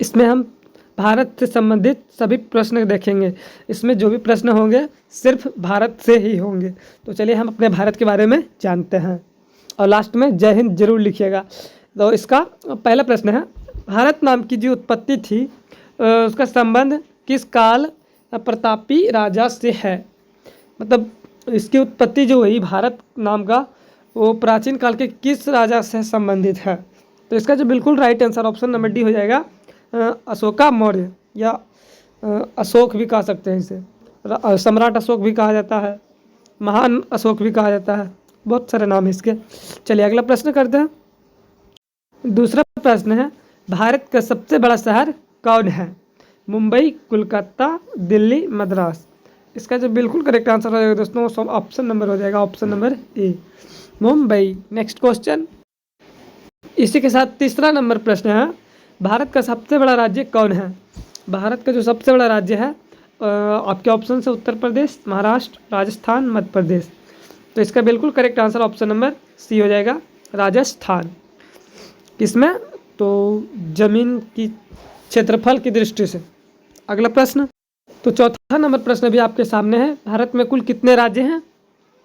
इसमें हम भारत से संबंधित सभी प्रश्न देखेंगे। इसमें जो भी प्रश्न होंगे सिर्फ भारत से ही होंगे। तो चलिए हम अपने भारत के बारे में जानते हैं और लास्ट में जय हिंद जरूर लिखिएगा। तो इसका पहला प्रश्न है, भारत नाम की जो उत्पत्ति थी उसका संबंध किस काल प्रतापी राजा से है। मतलब इसकी उत्पत्ति जो हुई भारत नाम का, वो प्राचीन काल के किस राजा से संबंधित है। तो इसका जो बिल्कुल right answer option number D हो जाएगा, अशोका मौर्य या अशोक भी कह सकते हैं इसे, सम्राट अशोक भी कहा जाता है, महान अशोक भी कहा जाता है, बहुत सारे नाम है इसके। चलिए अगला प्रश्न करते हैं। दूसरा प्रश्न है, भारत का सबसे बड़ा शहर कौन है। मुंबई, कोलकाता, दिल्ली, मद्रास। इसका जो बिल्कुल करेक्ट आंसर हो जाएगा दोस्तों, सब ऑप्शन नंबर हो जाएगा ऑप्शन नंबर ए, मुंबई। नेक्स्ट क्वेश्चन, इसी के साथ तीसरा नंबर प्रश्न है, भारत का सबसे बड़ा राज्य कौन है। भारत का जो सबसे बड़ा राज्य है आपके ऑप्शन से उत्तर प्रदेश, महाराष्ट्र, राजस्थान, मध्य प्रदेश। तो इसका बिल्कुल correct answer option number C हो जाएगा, राजस्थान। किसमें, तो जमीन की क्षेत्रफल की दृष्टि से। अगला प्रश्न, तो चौथा नंबर प्रश्न भी आपके सामने है, भारत में कुल कितने राज्य हैं।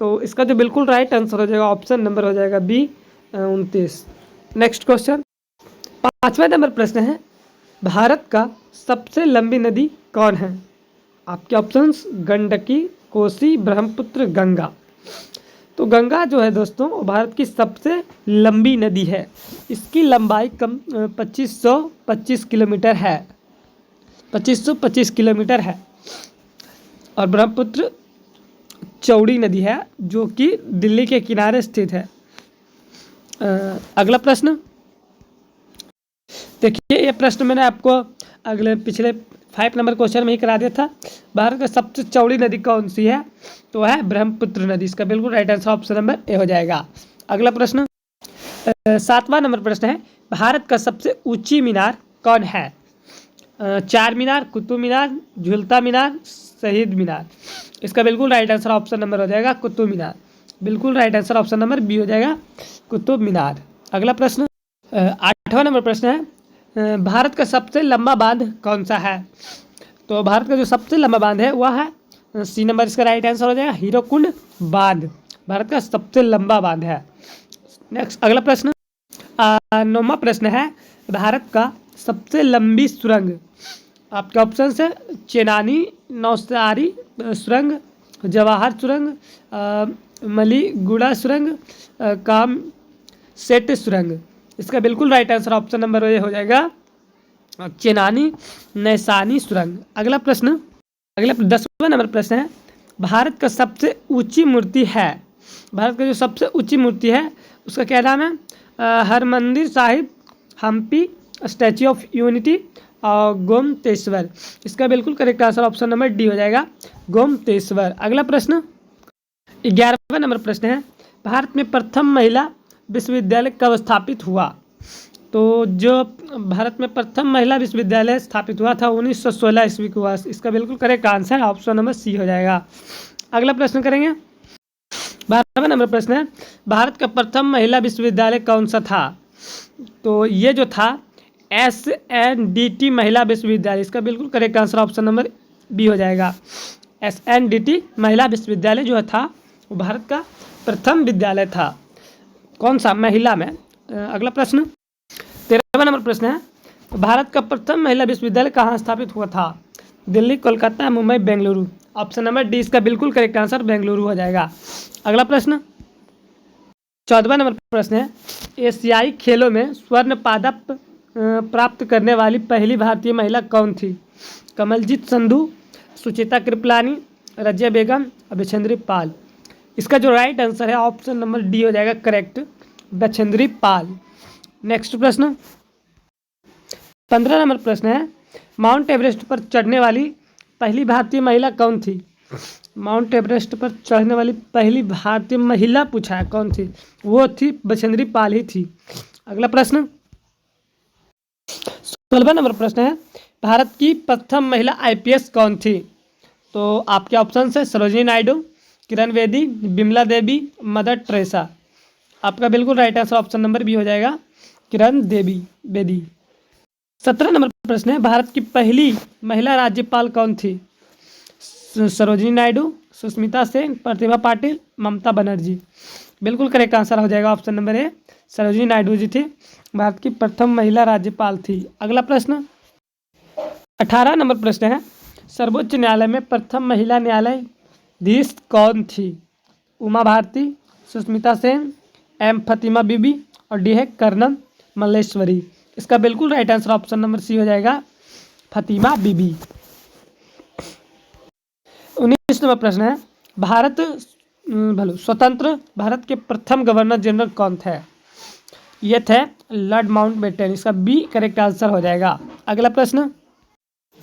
तो इसका जो बिल्कुल राइट आंसर हो जाएगा ऑप्शन नंबर हो जाएगा बी, 29। नेक्स्ट क्वेश्चन, पांचवा नंबर प्रश्न है, भारत का सबसे लंबी नदी कौन है। आपके ऑप्शंस गंडकी, कोसी, ब्रह्मपुत्र, गंगा। तो गंगा जो है दोस्तों भारत की सबसे लंबी नदी है। इसकी लंबाई 2525 किलोमीटर है, 2525 किलोमीटर है। और ब्रह्मपुत्र चौड़ी नदी है जो कि दिल्ली के किनारे स्थित है। अगला प्रश्न देखिए, ये प्रश्न मैंने आपको अगले पिछले 5 नंबर क्वेश्चन में ही करा दिया था। भारत की सबसे चौड़ी नदी कौन सी है, तो है ब्रह्मपुत्र नदी। इसका बिल्कुल राइट आंसर ऑप्शन नंबर ए हो जाएगा। अगला प्रश्न, 7वां नंबर प्रश्न है, भारत का सबसे ऊंची मीनार कौन है। चार मीनार, कुतुब मीनार, झुलता मीनार, शहीद मीनार। इसका बिल्कुल राइट आंसर ऑप्शन नंबर हो जाएगा कुतुब मीनार। बिल्कुल right answer option number B हो जाएगा, कुतुब मीनार। अगला प्रश्न, 8वां नंबर प्रश्न है, भारत का सबसे लंबा बांध कौन सा है। तो भारत का जो सबसे लंबा बांध है वह है सी नंबर, इसका राइट आंसर हो जाएगा हीरोकुंड बांध। भारत का सबसे लंबा बांध है। नेक्स्ट अगला प्रश्न, 9वां प्रश्न है, भारत का सबसे लंबी सुरंग। आपके ऑप्शन है चेनानी नौसारी सुरंग, जवाहर सुरंग, मलीगुड़ा सुरंग, काम सेट सुरंग। इसका बिल्कुल राइट आंसर ऑप्शन नंबर ए हो जाएगा चेनानी नैसानी सुरंग। अगला प्रश्न, अगला 10वां नंबर प्रश्न है, भारत का सबसे ऊंची मूर्ति है। भारत का जो सबसे ऊंची मूर्ति है उसका क्या नाम है, Harmandir Sahib, Hampi, Statue of Unity और गोमतेश्वर। इसका बिल्कुल correct answer option number D हो जाएगा गोमतेश्वर। अगला प्रश्न, 11वां नंबर प्रश्न है, भारत में प्रथम महिला विश्वविद्यालय कब स्थापित हुआ। तो जो भारत में प्रथम महिला विश्वविद्यालय स्थापित हुआ था 1916 ईस्वी को हुआ। इसका बिल्कुल correct answer option number C हो जाएगा। अगला प्रश्न करेंगे, 12वां नंबर प्रश्न है, भारत का प्रथम महिला विश्वविद्यालय कौन सा था। तो ये जो था SNDT महिला विश्वविद्यालय। इसका बिल्कुल correct answer option number B हो जाएगा, SNDT महिला विश्वविद्यालय जो था वो भारत का प्रथम विद्यालय था। कौन सा, महिला में। अगला प्रश्न, 13वां नंबर प्रश्न है, भारत का प्रथम महिला विश्वविद्यालय कहाँ स्थापित हुआ था। Delhi, Kolkata, Mumbai, Bengaluru. Option number D इसका बिल्कुल करेक्ट आंसर बेंगलुरु हो जाएगा। अगला प्रश्न, 14वां नंबर प्रश्न है, एशियाई खेलों में स्वर्ण पदक प्राप्त करने वाली पहली भारतीय महिला कौन थी। कमलजीत संधू, सुचिता कृपलानी, रजिया बेगम, बछेंद्री पाल। इसका जो राइट आंसर है ऑप्शन नंबर डी हो जाएगा करेक्ट, बछेंद्री पाल। नेक्स्ट प्रश्न, 15 नंबर प्रश्न है, माउंट एवरेस्ट पर चढ़ने वाली पहली भारतीय महिला कौन थी। माउंट एवरेस्ट पर चढ़ने वाली पहली भारतीय महिला पूछा है कौन थी, वो थी बछेंद्री पाल ही थी। अगला प्रश्न, 16वां नंबर प्रश्न है, भारत की प्रथम महिला IPS कौन थी। तो आपके ऑप्शन है सरोजिनी नायडू, किरण बेदी, बिमला देवी, मदर टेरेसा। आपका बिल्कुल right answer option number B हो जाएगा किरण बेदी। 17 नंबर प्रश्न है, भारत की पहली महिला राज्यपाल कौन थी? सरोजिनी नायडू, सुष्मिता सेन, प्रतिभा पाटिल, ममता बनर्जी। बिल्कुल करेक्ट आंसर हो जाएगा option number A, Sarojini Naidu ji थी भारत की प्रथम महिला राज्यपाल थी। अगला प्रश्न 18 नंबर प्रश्न है, सर्वोच्च न्यायालय में प्रथम महिला न्यायाधीश कौन थी? उमा भारती, सुष्मिता सेन, एम फतिमा बीबी और डी है कर्नल मल्लेश्वरी। इसका बिल्कुल right answer option number C हो जाएगा, फतिमा बीबी। 19 नंबर प्रश्न है, स्वतंत्र भारत के प्रथम गवर्नर जनरल कौन थे? ये थे लॉर्ड माउंटबेटन। इसका बी करेक्ट आंसर हो जाएगा। अगला प्रश्न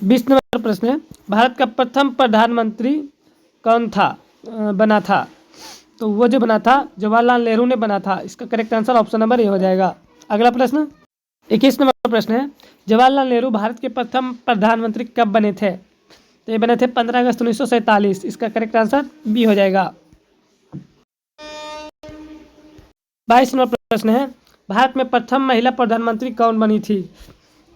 20 नंबर प्रश्न है, भारत का प्रथम प्रधानमंत्री कौन था बना था? तो वो जो बना था जवाहरलाल नेहरू ने बना था। इसका करेक्ट आंसर ऑप्शन नंबर ए हो जाएगा। अगला प्रश्न 21 नंबर प्रश्न है, जवाहरलाल नेहरू भारत के प्रथम प्रधानमंत्री कब बने थे? तो ये बने थे 15 अगस्त 1947। इसका करेक्ट आंसर बी हो जाएगा। 22 नंबर प्रश्न है, भारत में प्रथम महिला प्रधानमंत्री कौन बनी थी?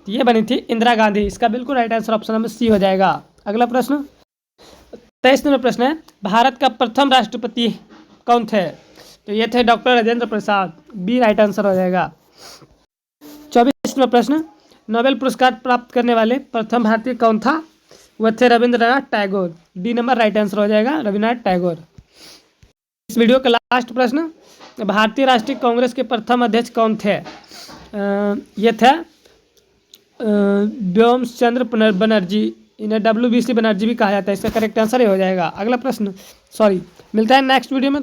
ये बनी थी इंदिरा गांधी। इसका बिल्कुल right answer option number C हो जाएगा। अगला प्रश्न 23 नंबर प्रश्न है, भारत का प्रथम राष्ट्रपति कौन थे? तो ये थे doctor Rajendra Prasad. B right answer हो जाएगा। 24 नंबर प्रश्न, नोबेल पुरस्कार प्राप्त करने वाले प्रथम भारतीय कौन था? वह थे Rabindranath Tagore. D number right answer हो जाएगा, रविन्द्रनाथ टैगोर। इस वीडियो का लास्ट प्रश्न, भारतीय राष्ट्रीय कांग्रेस के प्रथम अध्यक्ष कौन थे? ये थे व्योम चंद्र बनर्जी। इन्हें WBC बनर्जी भी कहा जाता है। इसका करेक्ट आंसर ये हो जाएगा। अगला प्रश्न मिलता है नेक्स्ट वीडियो में।